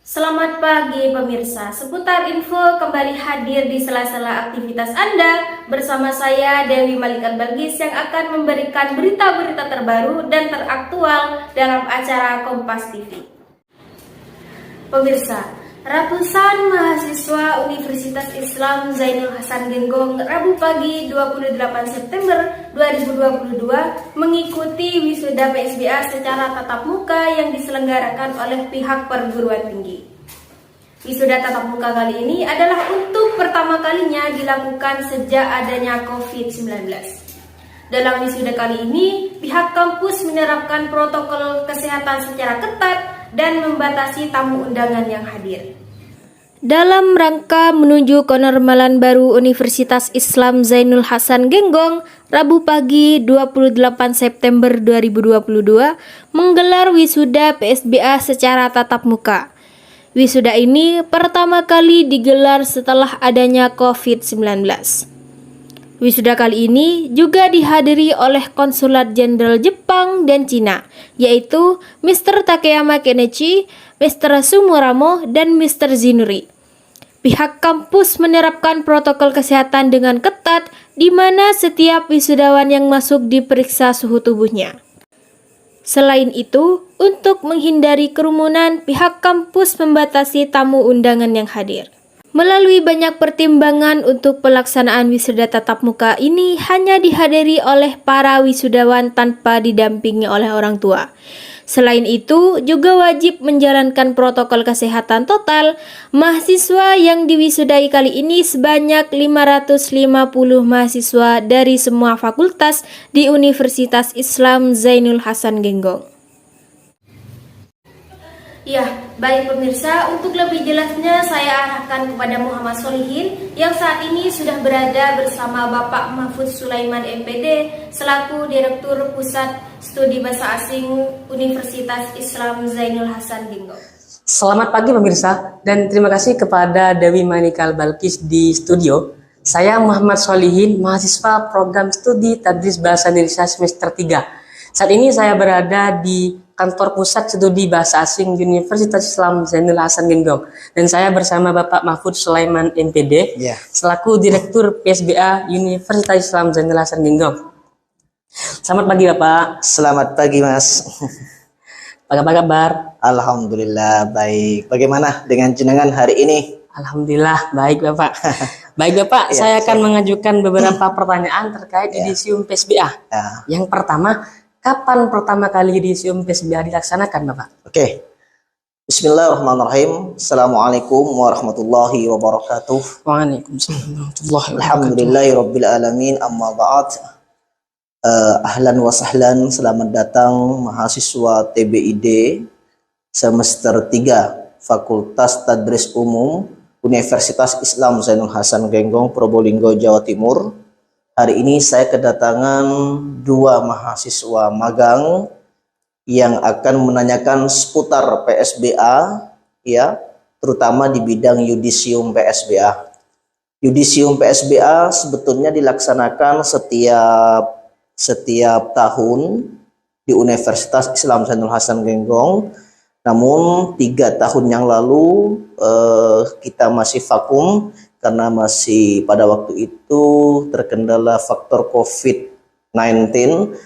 Selamat pagi pemirsa, seputar info kembali hadir di sela-sela aktivitas Anda bersama saya Dewi Malikan Balgis yang akan memberikan berita-berita terbaru dan teraktual dalam acara Kompas TV. Pemirsa, ratusan mahasiswa Universitas Islam Zainul Hasan Genggong Rabu pagi 28 September 2022 mengikuti wisuda PSBA secara tatap muka yang diselenggarakan oleh pihak perguruan tinggi. Wisuda tatap muka kali ini adalah untuk pertama kalinya dilakukan sejak adanya COVID-19. Dalam wisuda kali ini, pihak kampus menerapkan protokol kesehatan secara ketat dan membatasi tamu undangan yang hadir. Dalam rangka menuju kenormalan baru Universitas Islam Zainul Hasan Genggong, Rabu pagi 28 September 2022 menggelar wisuda PSBA secara tatap muka. Wisuda ini pertama kali digelar setelah adanya COVID-19. Wisuda kali ini juga dihadiri oleh Konsulat Jenderal Jepang dan Cina, yaitu Mr. Takeyama Kenichi, Mr. Sumuramo, dan Mr. Zinuri. Pihak kampus menerapkan protokol kesehatan dengan ketat, di mana setiap wisudawan yang masuk diperiksa suhu tubuhnya. Selain itu, untuk menghindari kerumunan, pihak kampus membatasi tamu undangan yang hadir. Melalui banyak pertimbangan untuk pelaksanaan wisuda tatap muka ini hanya dihadiri oleh para wisudawan tanpa didampingi oleh orang tua. Selain itu, juga wajib menjalankan protokol kesehatan total. Mahasiswa yang diwisudai kali ini sebanyak 550 mahasiswa dari semua fakultas di Universitas Islam Zainul Hasan Genggong. Ya, baik pemirsa, untuk lebih jelasnya saya arahkan kepada Muhammad Solihin yang saat ini sudah berada bersama Bapak Mahfud Sulaiman MPD selaku Direktur Pusat Studi Bahasa Asing Universitas Islam Zainul Hasan Genggong. Selamat pagi pemirsa, dan terima kasih kepada Dewi Manikal Balkis di studio. Saya Muhammad Solihin, mahasiswa program studi Tadris Bahasa Indonesia semester 3. Saat ini saya berada di Kantor Pusat Studi Bahasa Asing Universitas Islam Zainul Hasan Genggong, dan saya bersama Bapak Mahfud Sulaiman MPD selaku Direktur PSBA Universitas Islam Zainul Hasan Genggong. Selamat pagi Bapak. Selamat pagi Mas. Apa kabar? Alhamdulillah baik. Bagaimana dengan jenengan hari ini? Alhamdulillah baik Bapak. Baik Bapak, Ya, saya akan mengajukan beberapa pertanyaan terkait yudisium PSBA. Ya. Yang pertama, kapan pertama kali yudisium PSBA dilaksanakan Bapak? Oke. Bismillahirrahmanirrahim. Assalamualaikum warahmatullahi wabarakatuh. Waalaikumsalam warahmatullahi wabarakatuh. Alhamdulillahirabbil alamin. Amma ba'd. Ahlan wa sahlan, selamat datang mahasiswa TBID semester 3 Fakultas Tadris Umum Universitas Islam Zainul Hasan Genggong, Probolinggo, Jawa Timur. Hari ini saya kedatangan dua mahasiswa magang yang akan menanyakan seputar PSBA, ya, terutama di bidang yudisium PSBA. Yudisium PSBA sebetulnya dilaksanakan setiap tahun di Universitas Islam Zainul Hasan Genggong. Namun 3 tahun yang lalu kita masih vakum karena masih pada waktu itu terkendala faktor COVID-19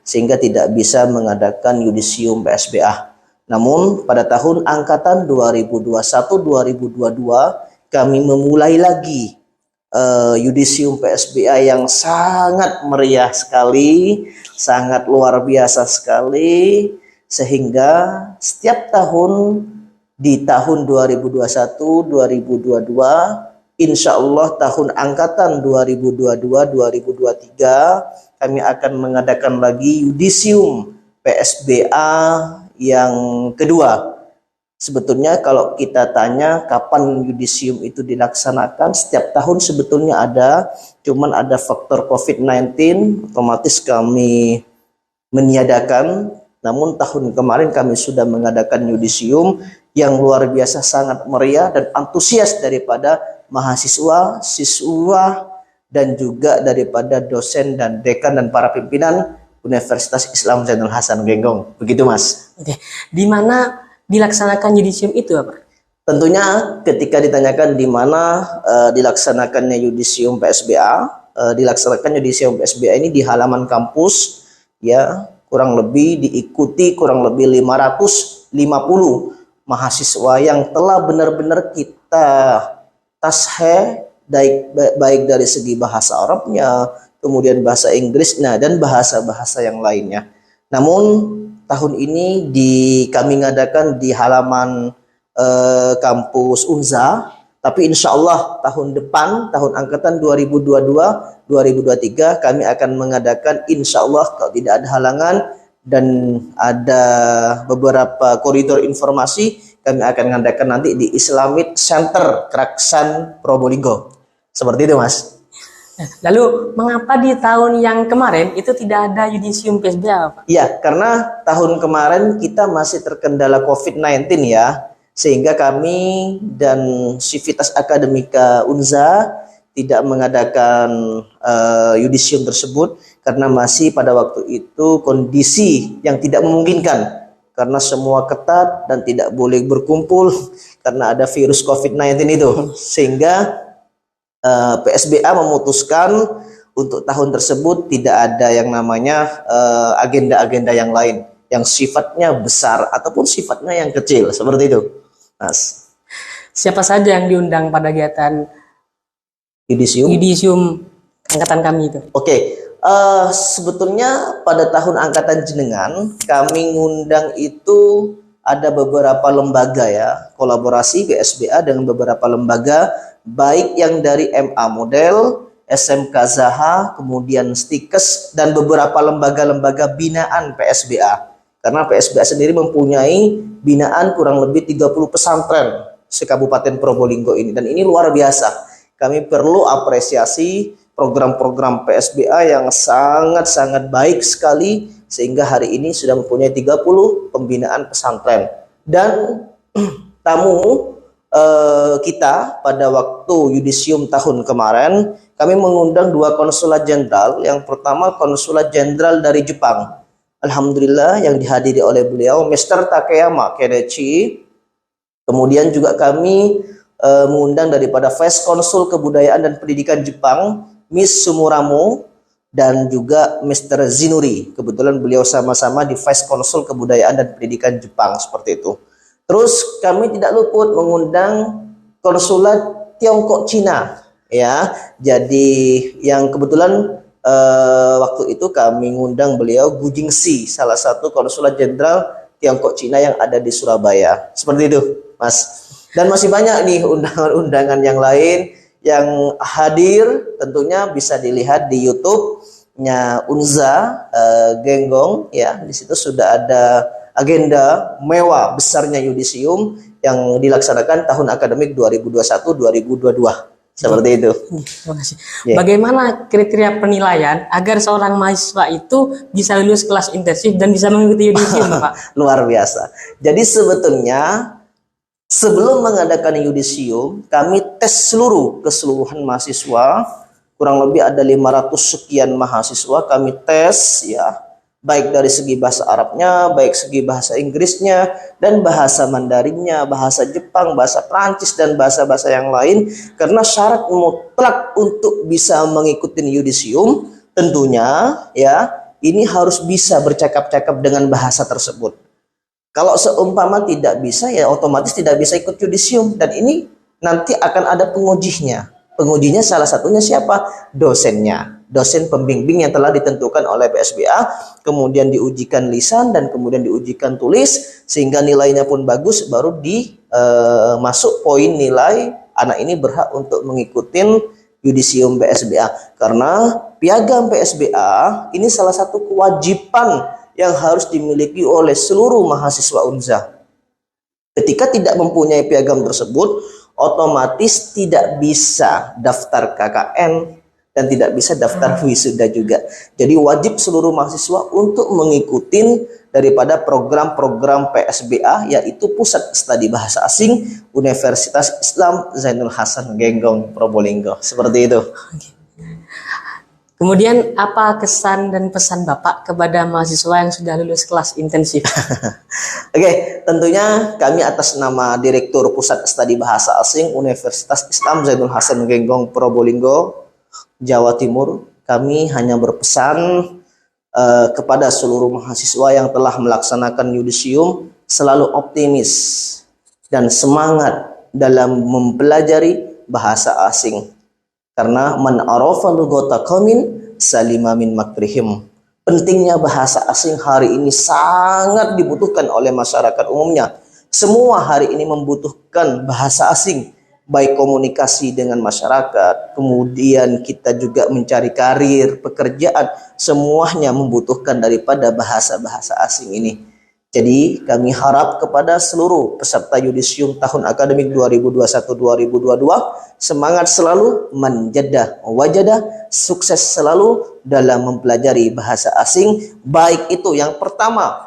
sehingga tidak bisa mengadakan yudisium PSBA. Namun pada tahun angkatan 2021-2022 kami memulai lagi yudisium PSBA yang sangat meriah sekali, sangat luar biasa sekali, sehingga setiap tahun di tahun 2021-2022, insya Allah tahun angkatan 2022-2023 kami akan mengadakan lagi yudisium PSBA yang kedua. Sebetulnya kalau kita tanya kapan yudisium itu dilaksanakan, setiap tahun sebetulnya ada, cuman ada faktor COVID-19, otomatis kami meniadakan. Namun tahun kemarin kami sudah mengadakan yudisium yang luar biasa sangat meriah dan antusias daripada mahasiswa, siswa, dan juga daripada dosen dan dekan dan para pimpinan Universitas Islam Zainul Hasan Genggong. Begitu Mas. Oke. Di mana dilaksanakan yudisium itu Bapak? Tentunya ketika ditanyakan di mana dilaksanakannya yudisium PSBA, dilaksanakan yudisium PSBA ini di halaman kampus, ya, kurang lebih diikuti kurang lebih 550 mahasiswa yang telah benar-benar kita tasheh baik dari segi bahasa Arabnya, kemudian bahasa Inggrisnya dan bahasa-bahasa yang lainnya. Namun tahun ini kami ngadakan di halaman kampus Unza, tapi insya Allah tahun depan, tahun angkatan 2022-2023 kami akan mengadakan insya Allah kalau tidak ada halangan dan ada beberapa koridor informasi, kami akan mengadakan nanti di Islamic Center Kraksan Probolinggo. Seperti itu, Mas. Lalu mengapa di tahun yang kemarin itu tidak ada yudisium PSBA, Pak? Iya, karena tahun kemarin kita masih terkendala COVID-19 ya, sehingga kami dan Sivitas Akademika Unza tidak mengadakan yudisium tersebut karena masih pada waktu itu kondisi yang tidak memungkinkan karena semua ketat dan tidak boleh berkumpul karena ada virus COVID-19 itu, sehingga PSBA memutuskan untuk tahun tersebut tidak ada yang namanya agenda-agenda yang lain yang sifatnya besar ataupun sifatnya yang kecil, seperti itu, Mas. Siapa saja yang diundang pada kegiatan Yudisium angkatan kami itu? Oke, sebetulnya pada tahun angkatan jenengan kami ngundang itu ada beberapa lembaga ya, kolaborasi PSBA dengan beberapa lembaga, baik yang dari MA Model, SMK Zaha, kemudian Stikes, dan beberapa lembaga-lembaga binaan PSBA. Karena PSBA sendiri mempunyai binaan kurang lebih 30 pesantren se-Kabupaten Probolinggo ini, dan ini luar biasa. Kami perlu apresiasi program-program PSBA yang sangat-sangat baik sekali, sehingga hari ini sudah mempunyai 30 pembinaan pesantren. Dan tamu kita pada waktu yudisium tahun kemarin, kami mengundang 2 konsulat jenderal. Yang pertama konsulat jenderal dari Jepang, alhamdulillah, yang dihadiri oleh beliau Mr. Takeyama Kedechi. Kemudian juga kami mengundang daripada Vice Konsul Kebudayaan dan Pendidikan Jepang, Miss Sumuramo, dan juga Mr. Zinuri. Kebetulan beliau sama-sama di Vice Konsul Kebudayaan dan Pendidikan Jepang, seperti itu. Terus kami tidak luput mengundang konsulat Tiongkok Cina, ya. Jadi yang kebetulan waktu itu kami mengundang beliau Gu Jingxi, salah satu konsulat jenderal Tiongkok Cina yang ada di Surabaya. Seperti itu, Mas. Dan masih banyak nih undangan-undangan yang lain yang hadir, tentunya bisa dilihat di YouTube-nya Unza Genggong, ya. Di situ sudah ada agenda mewah besarnya yudisium yang dilaksanakan tahun akademik 2021-2022. Seperti itu. Terima kasih. Bagaimana kriteria penilaian agar seorang mahasiswa itu bisa lulus kelas intensif dan bisa mengikuti yudisium, Pak? Luar biasa. Jadi sebetulnya sebelum mengadakan yudisium, kami tes keseluruhan mahasiswa, kurang lebih ada 500 sekian mahasiswa kami tes, ya. Baik dari segi bahasa Arabnya, baik segi bahasa Inggrisnya, dan bahasa Mandarinnya, bahasa Jepang, bahasa Prancis, dan bahasa-bahasa yang lain. Karena syarat mutlak untuk bisa mengikuti yudisium, tentunya ya ini harus bisa bercakap-cakap dengan bahasa tersebut. Kalau seumpama tidak bisa, ya otomatis tidak bisa ikut yudisium. Dan ini nanti akan ada pengujinya. Pengujinya salah satunya siapa? Dosennya. Dosen pembimbing yang telah ditentukan oleh PSBA, kemudian diujikan lisan dan kemudian diujikan tulis, sehingga nilainya pun bagus, baru masuk poin nilai anak ini berhak untuk mengikuti yudisium PSBA. Karena piagam PSBA ini salah satu kewajiban yang harus dimiliki oleh seluruh mahasiswa Unza. Ketika tidak mempunyai piagam tersebut, otomatis tidak bisa daftar KKN dan tidak bisa daftar wisuda juga. Jadi wajib seluruh mahasiswa untuk mengikuti daripada program-program PSBA, yaitu Pusat Studi Bahasa Asing Universitas Islam Zainul Hasan Genggong Probolinggo. Seperti itu. Kemudian apa kesan dan pesan Bapak kepada mahasiswa yang sudah lulus kelas intensif? Oke, tentunya kami atas nama Direktur Pusat Studi Bahasa Asing Universitas Islam Zainul Hasan Genggong Probolinggo, Jawa Timur, kami hanya berpesan kepada seluruh mahasiswa yang telah melaksanakan yudisium selalu optimis dan semangat dalam mempelajari bahasa asing. Karena man arafa lughata qaumin salima min makrihim. Pentingnya bahasa asing hari ini sangat dibutuhkan oleh masyarakat umumnya. Semua hari ini membutuhkan bahasa asing, baik komunikasi dengan masyarakat, kemudian kita juga mencari karir, pekerjaan, semuanya membutuhkan daripada bahasa-bahasa asing ini. Jadi kami harap kepada seluruh peserta yudisium tahun akademik 2021-2022 semangat selalu, manjadah wajadah, sukses selalu dalam mempelajari bahasa asing, baik itu yang pertama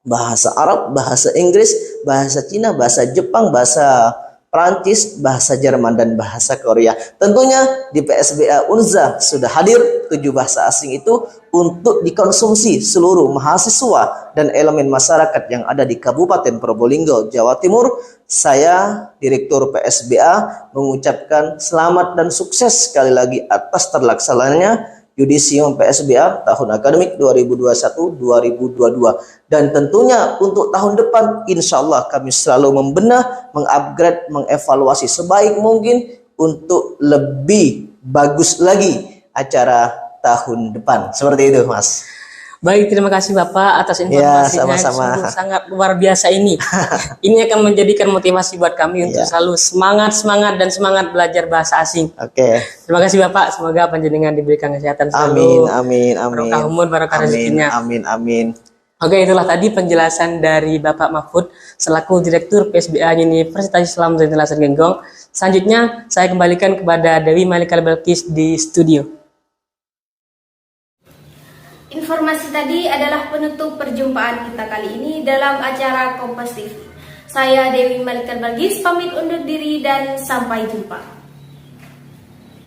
bahasa Arab, bahasa Inggris, bahasa Cina, bahasa Jepang, bahasa Prancis, bahasa Jerman, dan bahasa Korea. Tentunya di PSBA Unza sudah hadir 7 bahasa asing itu untuk dikonsumsi seluruh mahasiswa dan elemen masyarakat yang ada di Kabupaten Probolinggo, Jawa Timur. Saya, Direktur PSBA, mengucapkan selamat dan sukses sekali lagi atas terlaksananya yudisium PSBA tahun akademik 2021-2022. Dan tentunya untuk tahun depan, insya Allah kami selalu membenah, mengupgrade, mengevaluasi sebaik mungkin untuk lebih bagus lagi acara tahun depan. Seperti itu, Mas. Baik, terima kasih Bapak atas informasinya yang sungguh sangat luar biasa ini. Ini akan menjadikan motivasi buat kami untuk selalu semangat dan semangat belajar bahasa asing. Oke. Terima kasih Bapak, semoga panjenengan diberikan kesehatan selalu. Amin. Barokah umur, barokah rezekinya. Amin. Oke, itulah tadi penjelasan dari Bapak Mahfud selaku Direktur PSBA Universitas Islam Zainul Hasan Genggong. Selanjutnya saya kembalikan kepada Dewi Malika Balkis di studio. Informasi tadi adalah penutup perjumpaan kita kali ini dalam acara Kompas TV. Saya Dewi Malika Balkis pamit undur diri dan sampai jumpa.